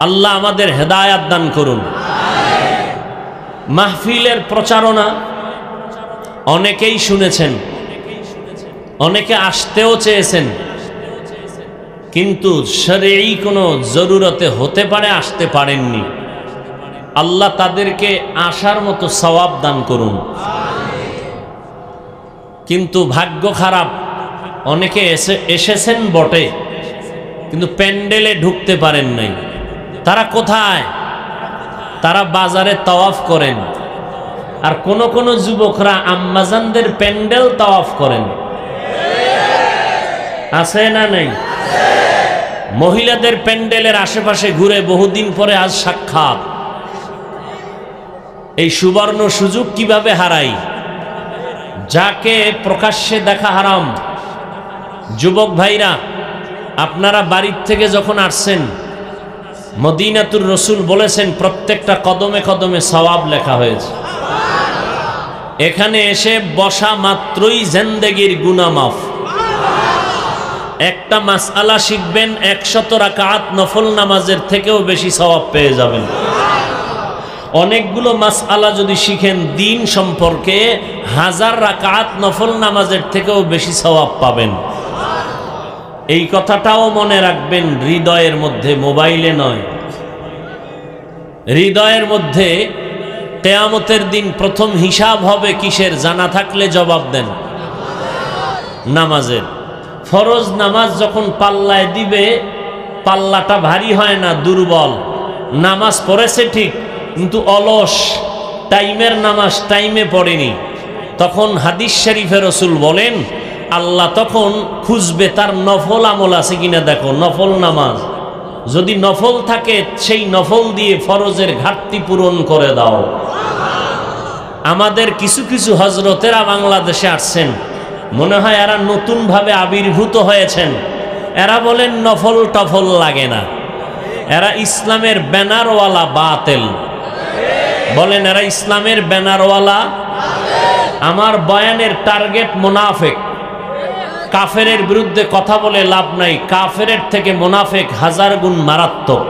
আল্লাহ আমাদের হেদায়াত দান করুন। মাহফিলের প্রচারণা অনেকেই শুনেছেন, অনেকে আসতেও চেয়েছেন, কিন্তু শরঈ কোনো জরুরতে হতে পারে আসতে পারেননি। আল্লাহ তাদেরকে আসার মতো সওয়াব দান করুন। কিন্তু ভাগ্য খারাপ, অনেকে এসেছেন বটে কিন্তু প্যান্ডেলে ঢুকতে পারেন নাই। তারা কোথায়? তারা বাজারে তাওয়াফ করেন। আর কোন কোন যুবকরা আম্মাজানদের প্যান্ডেল তাওয়াফ করেন। আছে না নাই? মহিলাদের প্যান্ডেলের আশেপাশে ঘুরে বহুদিন পরে আজ সাক্ষাৎ। এই সুবর্ণ সুযোগ কিভাবে হারাই? যাকে প্রকাশ্যে দেখা হারাম। যুবক ভাইরা, আপনারা বাড়ির থেকে যখন আসছেন, মদিনাতুর রসুল বলেছেন প্রত্যেকটা কদমে কদমে সওয়াব লেখা হয়েছে। এখানে এসে বসা মাত্রই জিন্দেগির গুনাহ মাফ। একটা মাসআলা শিখবেন, 100 রাকাত নফল নামাজের থেকেও বেশি সওয়াব পেয়ে যাবেন। অনেকগুলো মাসআলা যদি শিখেন দিন সম্পর্কে, 1000 রাকাত নফল নামাজের থেকেও বেশি সওয়াব পাবেন। এই কথাটাও মনে রাখবেন, হৃদয়ের মধ্যে, মোবাইলে নয়। হৃদয়ের মধ্যে কিয়ামতের দিন প্রথম হিসাব হবে কিসের? জানা থাকলে জবাব দেন, নামাজের। ফরজ নামাজ যখন পাল্লায় দিবে, পাল্লাটা ভারী হয় না, দুর্বল। নামাজ পড়েছে ঠিক, কিন্তু অলস, টাইমের নামাজ টাইমে পড়েনি। তখন হাদিস শরীফে রাসূল বলেন, আল্লাহ তখন খুঁজবে তার নফল আমল আছে কিনা দেখো, নফল নামাজ যদি নফল থাকে সেই নফল দিয়ে ফরজের ঘাটতি পূরণ করে দাও। আমাদের কিছু কিছু হজরতেরা বাংলাদেশে আসছেন, মনে হয় এরা নতুনভাবে আবির্ভূত হয়েছেন। এরা বলেন নফল টফল লাগে না, এরা ইসলামের ব্যানারওয়ালা বাতেল। বলেন এরা ইসলামের ব্যানারওয়ালা। আমার বয়ানের টার্গেট মুনাফিক। কাফেরের বিরুদ্ধে কথা বলে লাভ নাই, কাফেরের থেকে মুনাফিক 1000 গুণ মারাত্মক।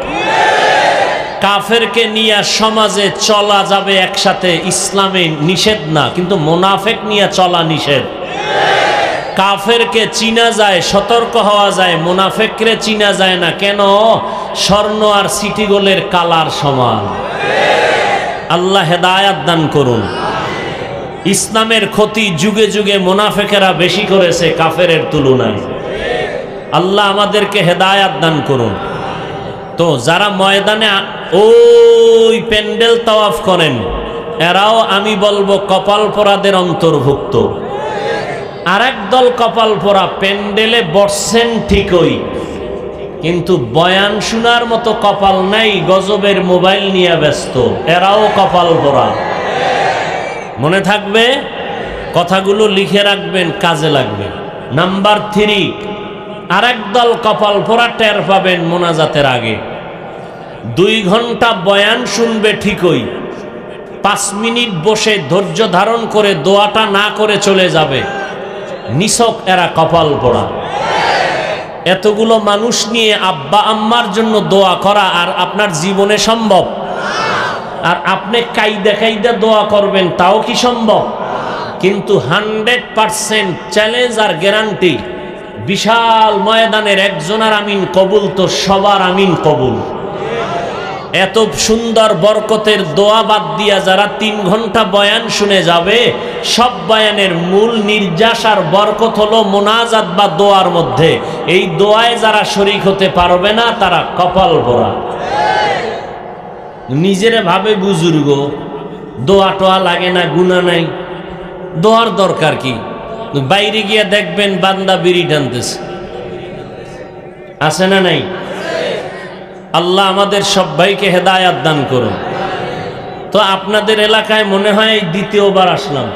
কাফেরকে নিয়ে সমাজে চলা যাবে একসাথে, ইসলামে নিষেধ না, কিন্তু মুনাফিক নিয়ে চলা নিষেধ। কাফেরকে চিনা যায়, সতর্ক হওয়া যায়, মুনাফিকরে চিনা যায় না। কেন? স্বর্ণ আর সিটি গোল্ডের কালার সমান। আল্লাহ হেদায়াত দান করুন। ইসলামের ক্ষতি যুগে যুগে মুনাফিকেরা বেশি করেছে কাফেরের তুলনায়। আল্লাহ আমাদেরকে হেদায়াত দান করুন। তো যারা ময়দানে ওই প্যান্ডেল তাওয়াফ করেন, এরাও আমি বলবো কপাল পোড়াদের অন্তর্ভুক্ত। আরেক দল কপাল পোড়া, প্যান্ডেলে বসছেন ঠিকই, কিন্তু বয়ান শোনার মতো কপাল নাই, গজবের মোবাইল নিয়ে ব্যস্ত। এরাও কপাল পোড়া। মনে থাকবে, কথাগুলো লিখে রাখবেন, কাজে লাগবে। নাম্বার 3, আরেক দল কপাল পোড়া, টের পাবেন মোনাজাতের আগে। 2 ঘন্টা বয়ান শুনবে ঠিকই, 5 মিনিট বসে ধৈর্য ধারণ করে দোয়াটা না করে চলে যাবে। নিছক এরা কপাল পোড়া। এতগুলো মানুষ নিয়ে আব্বা আম্মার জন্য দোয়া করা আর আপনার জীবনে সম্ভব? আর আপনি কাইদা কাইদা দোয়া করবেন, তাও কি সম্ভব? কিন্তু 100% চ্যালেঞ্জ আর গ্যারান্টি, বিশাল ময়দানের একজনের আমিন কবুল তো সবার আমিন কবুল। এত সুন্দর বরকতের দোয়া বাদ দিয়া যারা 3 ঘন্টা বয়ান শুনে যাবে, সব বয়ানের মূল নির্যাস আর বরকত হলো মোনাজাত বা দোয়ার মধ্যে। এই দোয়ায় যারা শরীক হতে পারবে না, তারা কপাল পোড়া। নিজেরে ভাবে বুজুর্গ, দোয়া টোয়া লাগে না, গুনাহ নাই, দোয়ার দরকার কি? বাইরে গিয়ে দেখবেন বান্দা বিড়ি টানতেছে, আছে না নাই? আল্লাহ আমাদের সবাইকে হেদায়াত দান করুন। তো আপনাদের এলাকায় মনে হয় দ্বিতীয়বার আসলাম,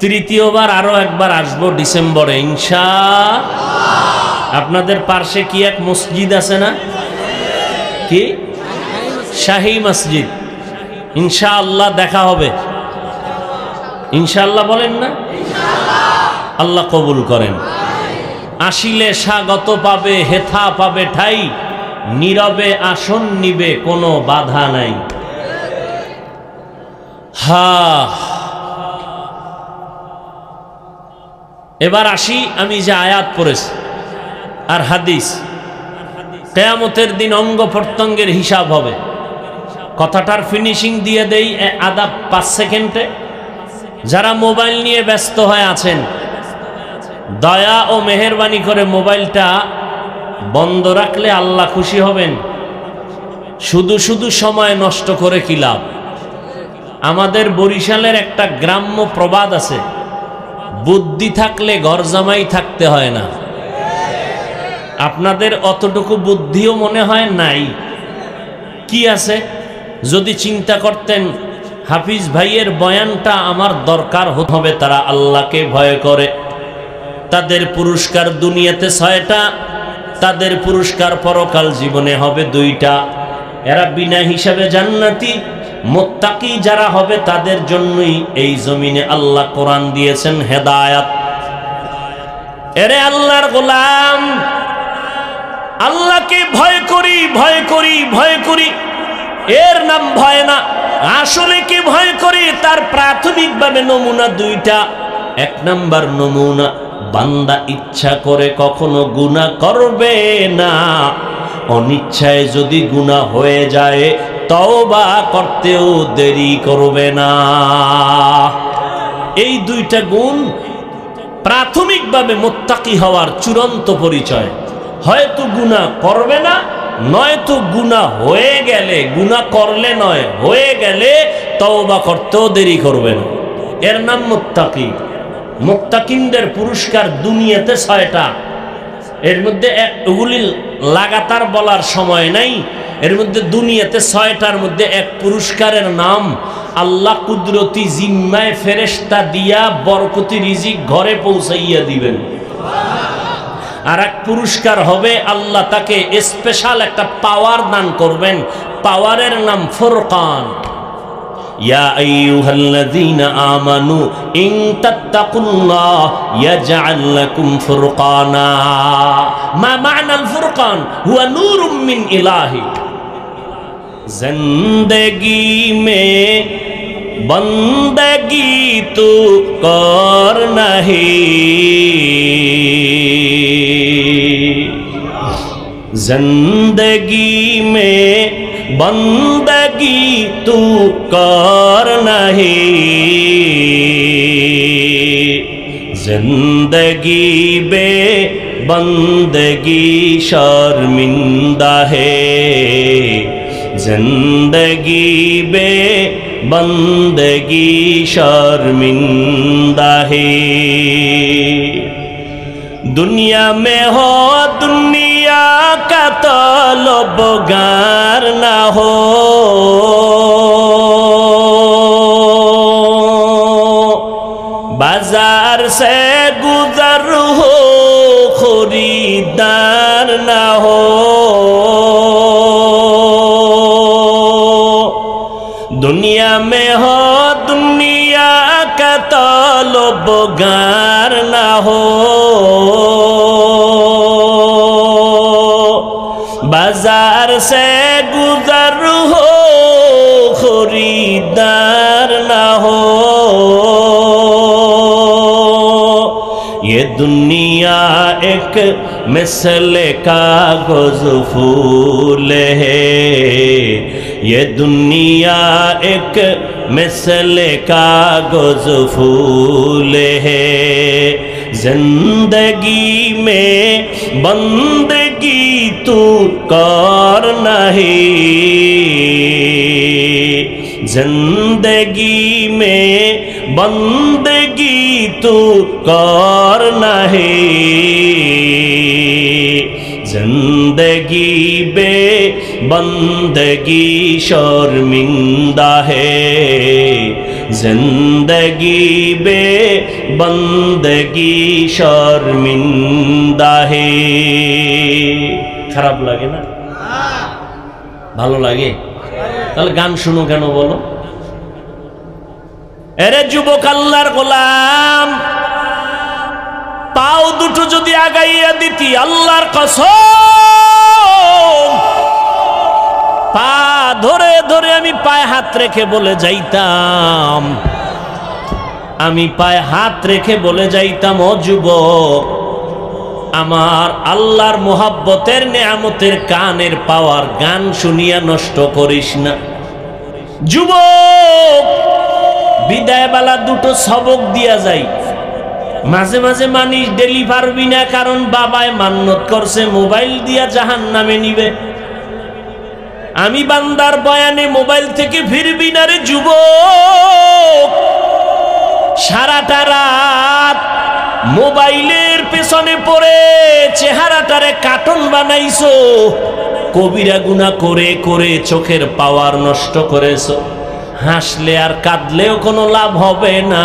তৃতীয়বার আরো একবার আসবো ডিসেম্বরে ইনশাআল্লাহ। আপনাদের পার্শ্বে কি এক মসজিদ আছে না? কি? শাহী মসজিদ। ইনশাআল্লাহ দেখা হবে। ইনশাআল্লাহ বলেন না? আল্লাহ কবুল করেন। আসিলে স্বাগত পাবে, হেথা পাবে ঠাই, নীরবে আসন নিবে, কোনো বাধা নাই। এবার আসি, আমি যে আয়াত পড়েছি আর হাদিস, কিয়ামতের দিন অঙ্গ প্রত্যঙ্গের হিসাব হবে। কথাটার ফিনিশিং দিয়ে দেই আধা 5 সেকেন্ডে। যারা মোবাইল নিয়ে ব্যস্ত হয়ে আছেন, দয়া ও মেহেরবানি করে মোবাইলটা বন্ধ রাখলে আল্লাহ খুশি হবেন। শুধু শুধু সময় নষ্ট করে কি লাভ? আমাদের বরিশালের একটা গ্রাম্য প্রবাদ আছে, বুদ্ধি থাকলে ঘর জামাই থাকতে হয় না। আপনাদের অতটুকু বুদ্ধিও মনে হয় নাই। কি আছে? যদি চিন্তা করতেন হাফিজ ভাইয়ের বয়ানটা আমার দরকার হবে, তারা আল্লাহকে ভয় করে, তাদের পুরস্কার দুনিয়াতে 6টা, তাদের পুরস্কার পরকাল জীবনে হবে 2টা। এরা বিনা হিসাবে জান্নাতি। মুত্তাকি যারা হবে তাদের জন্যই এই জমিনে আল্লাহ কোরআন দিয়েছেন হেদায়াত। এরে আল্লাহর গোলাম, আল্লাহকে ভয় করি, ভয় করি, ভয় করি, এর নাম ভয় না। আসলে কি ভয় করি? তার প্রাথমিকভাবে নমুনা 2টা। 1 নাম্বার নমুনা, বান্দা ইচ্ছা করে কখনো গুনাহ করবে না, অনিচ্ছায় যদি গুনাহ হয়ে যায় তওবা করতেও দেরি করবে না। এই 2টা গুণ প্রাথমিকভাবে মুত্তাকি হওয়ার চূড়ান্ত পরিচয়। হয়তো গুনাহ করবে না, নয়তো গুনাহ হয়ে গেলে, গুনাহ করলে নয়, হয়ে গেলে তওবা করতেও দেরি করবে না। এর নাম মুত্তাকি। মুত্তাকিনদের পুরস্কার দুনিয়াতে 6টা। এর মধ্যে এগুলি লাগাতার বলার সময় নাই। এর মধ্যে দুনিয়াতে 6টার মধ্যে এক পুরস্কারের নাম আল্লাহ কুদরতি জিম্মায় ফেরেশতা দিয়া বরকতি রিজিক ঘরে পৌঁছাইয়া দিবেন। আর এক পুরস্কার হবে আল্লাহ তাকে স্পেশাল একটা পাওয়ার দান করবেন, পাওয়ারের নাম ফুরকান। ইয়া আইয়ুহাল্লাযীনা আমানু ইন তাত্তাকুল্লাহ ইয়াজআল লাকুম ফুরকানা। মা মা'নাল ফুরকান? হুয়া নূরুম মিন ইলাহি। জিন্দেগি মে বন্দগি তু কর নাহি, जिंदगी में बंदगी तू कर नहीं, जिंदगी बे बंदगी शर्मिंदा है, जिंदगी बे बंदगी शर्मिंदा है। दुनिया में हो दुनिया का तलबगार ना हो, बाजार से गुजर हो खरीदार ना हो, दुनिया में हो दुनिया का तलबगार ना हो, बाजार से गुजर हो खरीदार ना हो। ये दुनिया एक मिसल कागज फूल है, ये दुनिया एक मिसल कागज फूल है, जिंदगी में बंदगी तू कर नहीं, जिंदगी में बंदगी तू कर नहीं, जिंदगी बे बंदगी शर्मिंदा है, जिंदगी बे बंदगी शर्मिंदा है। খারাপ লাগে না? ভালো লাগে? তাহলে গান শুনো কেন বলো? এরে যুবক আল্লাহর গোলাম, পাও দুটো যদি আগাইয়া দিতি, আল্লাহর কসম আমি পায়ে হাত রেখে বলে যাইতাম, আমি পায়ে হাত রেখে বলে যাইতাম, ও যুবক, আমার আল্লাহর মোহাব্বতের নেয়ামতের কানের পাওয়ার গান শুনিয়া নষ্ট করিস না। যুবক, বিদায় বেলা দুটো সবক দিয়া যাই। মাঝে মাঝে মানিস ডেলি পারবি না, কারণ বাবায় মান্নত করছে মোবাইল দিয়া জাহান্নামে নিবে। আমি বান্দার বয়ানে মোবাইল থেকে ফিরবি না রে যুবক। সারাটা রাত মোবাইলের পেছনে পড়ে চেহারাটারে কার্টুন বানাইছো, কবিরা গুনাহ করে করে চোখের পাওয়ার নষ্ট করেছো। হাসলে আর কাঁদলেও কোনো লাভ হবে না।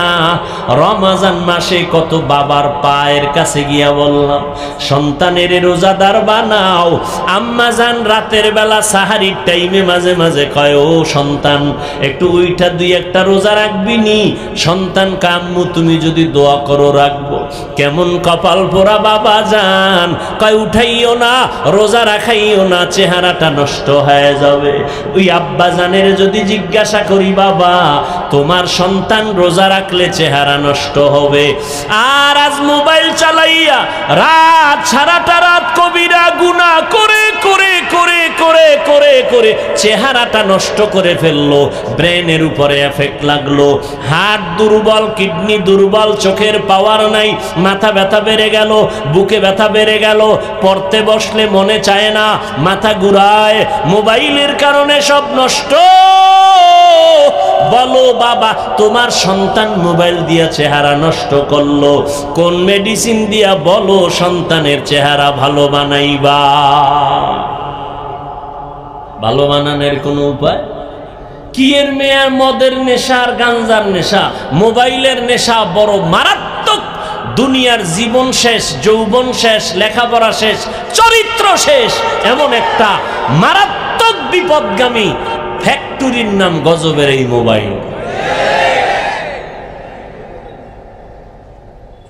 রমজান মাসে কত বাবার পায়ের কাছে গিয়া বললাম, সন্তানের রোজাদার বানাও। আম্মা জান রাতের বেলা সাহারির টাইমে মাঝে মাঝে কয়, ও সন্তান, একটু ওইটা দুই একটা রোজা রাখবি নি? সন্তান কাম্মু, তুমি যদি দোয়া করো রাখবো। কেমন কপাল পোড়া বাবা জান, কয় উঠাইও না, রোজা রাখাইও না, চেহারাটা নষ্ট হয়ে যাবে। ওই আব্বা জানের যদি জিজ্ঞাসা করি, বাবা তোমার সন্তান রোজা রাখলে চেহারা নষ্ট হবে, আর আজ মোবাইল চালাইয়া রাত সারাটা রাত কবিরা গুনাহ করে করে করে করে করে করে চেহারাটা নষ্ট করে ফেললো, ব্রেনের উপরে এফেক্ট লাগলো, হার্ট দুর্বল, কিডনি দুর্বল, চোখের পাওয়ার নাই, মাথা ব্যথা বেড়ে গেল, বুকে ব্যথা বেড়ে গেল, পড়তে বসলে মনে চায় না, মাথা ঘুরায়, মোবাইলের কারণে সব নষ্ট। বলো বাবা, তোমার সন্তান মোবাইল দিয়া চেহারা নষ্ট করলো, কোন মেডিসিন দিয়া বলো সন্তানের চেহারা ভালো বানাইবা? ভালো বানানোর কোন উপায় কি? এর মেয়ের মদের নেশা আর গাঞ্জার নেশা, মোবাইলের নেশা বড় মারাত্মক। দুনিয়ার জীবন শেষ, যৌবন শেষ, লেখাপড়া শেষ, চরিত্র শেষ, এমন একটা মারাত্মক বিপদগামী ফ্যাক্টরির নাম গজবের এই মোবাইল।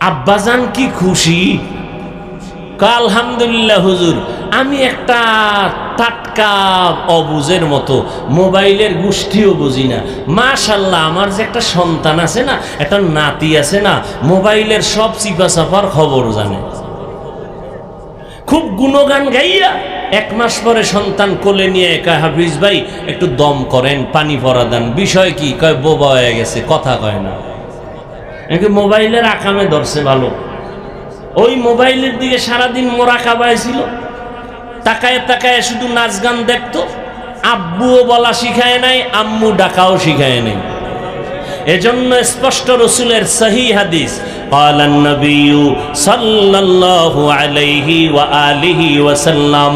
আব্বাজান কি খুশি, আলহামদুলিল্লাহ হুজুর, আমি একটা টাটকা অবুজের মতো মোবাইলের গোষ্ঠীও বুঝি না, মাশাআল্লাহ আমার যে একটা সন্তান আছে না, একটা নাতি আছে না, মোবাইলের সব চিপা চাপার খবর জানে। খুব গুণগান গাইয়া 1 মাস পরে সন্তান কোলে নিয়ে কয়, হাফিজ ভাই একটু দম করেন, পানি পরা দেন। বিষয় কি? কয় বোবা হয়ে গেছে, কথা কয় না। মোবাইলের আকামে ধরছে ভালো। ওই মোবাইলের দিকে সারাদিন মোরাকাবায় ছিল, তাকায় তাকায় শুধু নাচ গান দেখতো। আব্বুও বলা শিখায় নাই, আম্মু ডাকাও শিখায় নাই। এজন্য স্পষ্ট রসুলের সহি হাদিস, ক্বালান নবিয়্যু সাল্লাল্লাহু আলাইহি ওয়া আলিহি ওয়া সাল্লাম।